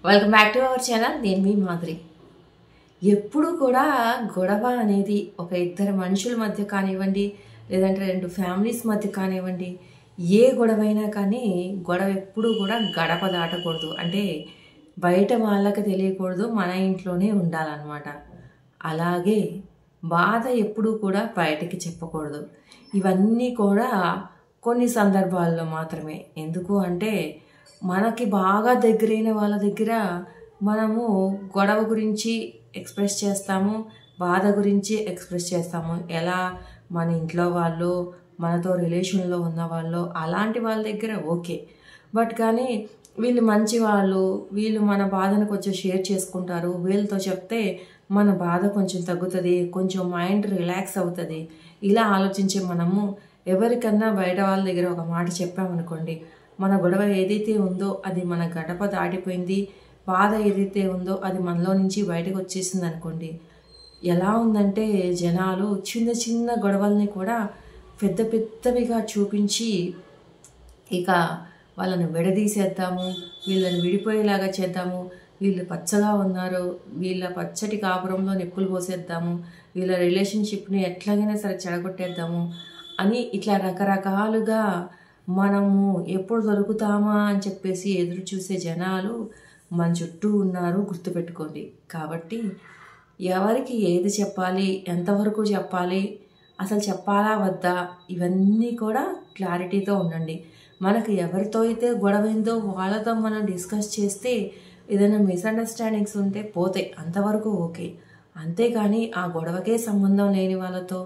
Welcome back to our channel. నేను మీ మాధురి. ఎప్పుడు కూడా గొడవ అనేది ఒక ఇద్దరు మనుషుల మధ్య కానివ్వండి, లేదంటే రెండు ఫ్యామిలీస్ మధ్య కానివ్వండి, ఏ గొడవైనా కానీ గొడవ ఎప్పుడు కూడా గడప దాటకూడదు. అంటే బయట వాళ్ళకి తెలియకూడదు, మన ఇంట్లోనే ఉండాలన్నమాట. అలాగే బాధ ఎప్పుడూ కూడా బయటకి చెప్పకూడదు. ఇవన్నీ కూడా కొన్ని సందర్భాల్లో మాత్రమే. ఎందుకు అంటే మనకి బాగా దగ్గరైన వాళ్ళ దగ్గర మనము గొడవ గురించి ఎక్స్ప్రెస్ చేస్తాము, బాధ గురించి ఎక్స్ప్రెస్ చేస్తాము. ఎలా మన ఇంట్లో వాళ్ళు, మనతో రిలేషన్లో ఉన్న వాళ్ళు, అలాంటి వాళ్ళ దగ్గర ఓకే. బట్ కానీ వీళ్ళు మంచి వాళ్ళు, వీళ్ళు మన బాధను కొంచెం షేర్ చేసుకుంటారు, వీళ్ళతో చెప్తే మన బాధ కొంచెం తగ్గుతుంది, కొంచెం మైండ్ రిలాక్స్ అవుతుంది. ఇలా ఆలోచించే మనము ఎవరికన్నా బయట వాళ్ళ దగ్గర ఒక మాట చెప్పామనుకోండి, మన గొడవ ఏదైతే ఉందో అది మన గడప దాటిపోయింది, బాధ ఏదైతే ఉందో అది మనలో నుంచి బయటకు వచ్చేసింది అనుకోండి. ఎలా ఉందంటే జనాలు చిన్న చిన్న గొడవల్ని కూడా పెద్ద పెద్దవిగా చూపించి ఇక వాళ్ళని విడదీసేద్దాము, వీళ్ళని విడిపోయేలాగా చేద్దాము, వీళ్ళు పచ్చగా ఉన్నారు, వీళ్ళ పచ్చటి కాపురంలో నిప్పులు పోసేద్దాము, వీళ్ళ రిలేషన్షిప్ని ఎట్లాగైనా సరే చెడగొట్టేద్దాము అని ఇట్లా రకరకాలుగా మనము ఎప్పుడు దొరుకుతామా అని చెప్పేసి ఎదురు చూసే జనాలు మన చుట్టూ ఉన్నారు, గుర్తుపెట్టుకోండి. కాబట్టి ఎవరికి ఏది చెప్పాలి, ఎంతవరకు చెప్పాలి, అసలు చెప్పాలా వద్దా, ఇవన్నీ కూడా క్లారిటీతో ఉండండి. మనకు ఎవరితో అయితే గొడవైందో వాళ్ళతో మనం డిస్కస్ చేస్తే ఏదైనా మిస్అండర్స్టాండింగ్స్ ఉంటే పోతాయి, అంతవరకు ఓకే. అంతేగాని ఆ గొడవకే సంబంధం లేని వాళ్ళతో,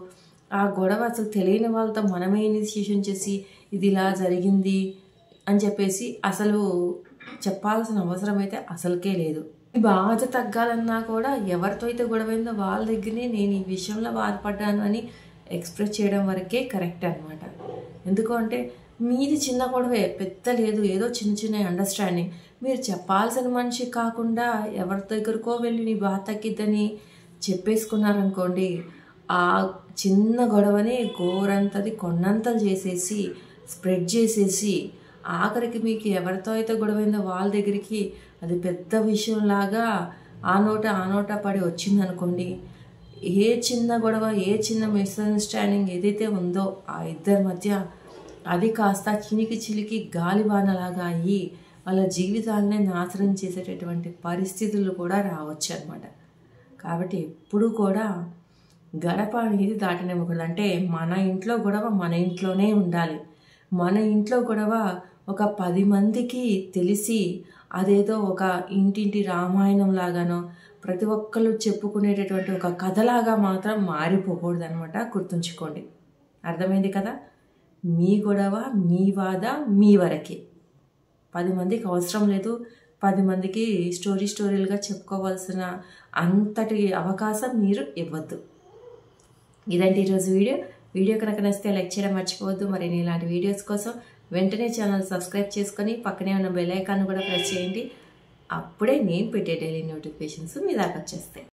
ఆ గొడవ అసలు తెలియని వాళ్ళతో మనమే ఇనిషియేషన్ చేసి ఇది ఇలా జరిగింది అని చెప్పేసి అసలు చెప్పాల్సిన అవసరం అయితే అసలుకే లేదు. ఈ బాధ తగ్గాలన్నా కూడా ఎవరితో అయితే గొడవైందో వాళ్ళ దగ్గరనే నేను ఈ విషయంలో బాధపడ్డాను అని ఎక్స్ప్రెస్ చేయడం వరకే కరెక్ట్ అనమాట. ఎందుకు అంటే మీది చిన్న గొడవే, పెద్ద లేదు, ఏదో చిన్న చిన్న అండర్స్టాండింగ్. మీరు చెప్పాల్సిన మనిషి కాకుండా ఎవరి దగ్గరకో వెళ్ళి నీ బాధ తగ్గిద్దని చెప్పేసుకున్నారనుకోండి, ఆ చిన్న గొడవని గోరంతది కొండంతలు చేసేసి స్ప్రెడ్ చేసేసి ఆఖరికి మీకు ఎవరితో అయితే గొడవైందో వాళ్ళ దగ్గరికి అది పెద్ద విషయంలాగా ఆ నోట పడి వచ్చిందనుకోండి. ఏ చిన్న గొడవ, ఏ చిన్న మిస్అండర్స్టాండింగ్ ఏదైతే ఉందో ఆ ఇద్దరి మధ్య అది కాస్త చిలికి గాలివానలాగా అయ్యి వాళ్ళ జీవితాలనే నాశనం చేసేటటువంటి పరిస్థితులు కూడా రావచ్చు అనమాట. కాబట్టి ఎప్పుడూ కూడా గడప అనేది దాటనివ్వకూడదు. అంటే మన ఇంట్లో గొడవ మన ఇంట్లోనే ఉండాలి. మన ఇంట్లో గొడవ ఒక 10 మందికి తెలిసి అదేదో ఒక ఇంటింటి రామాయణం లాగానో ప్రతి ఒక్కళ్ళు చెప్పుకునేటటువంటి ఒక కథలాగా మాత్రం మారిపోకూడదు అనమాట. గుర్తుంచుకోండి. అర్థమైంది కదా? మీ గొడవ, మీ బాధ మీ వరకే. 10 మందికి అవసరం లేదు. 10 మందికి స్టోరీలుగా చెప్పుకోవాల్సిన అంతటి అవకాశం మీరు ఇవ్వద్దు. ఇదండి ఈరోజు వీడియో కనుక నచ్చితే లైక్ చేయడం మర్చిపోవద్దు. మరి ఇలాంటి వీడియోస్ కోసం వెంటనే ఛానల్ సబ్స్క్రైబ్ చేసుకొని పక్కనే ఉన్న బెల్ ఐకాన్ కూడా ప్రెస్ చేయండి. అప్పుడే నేను పెట్టే డైలీ నోటిఫికేషన్స్ మీ దాకా వచ్చేస్తాయి.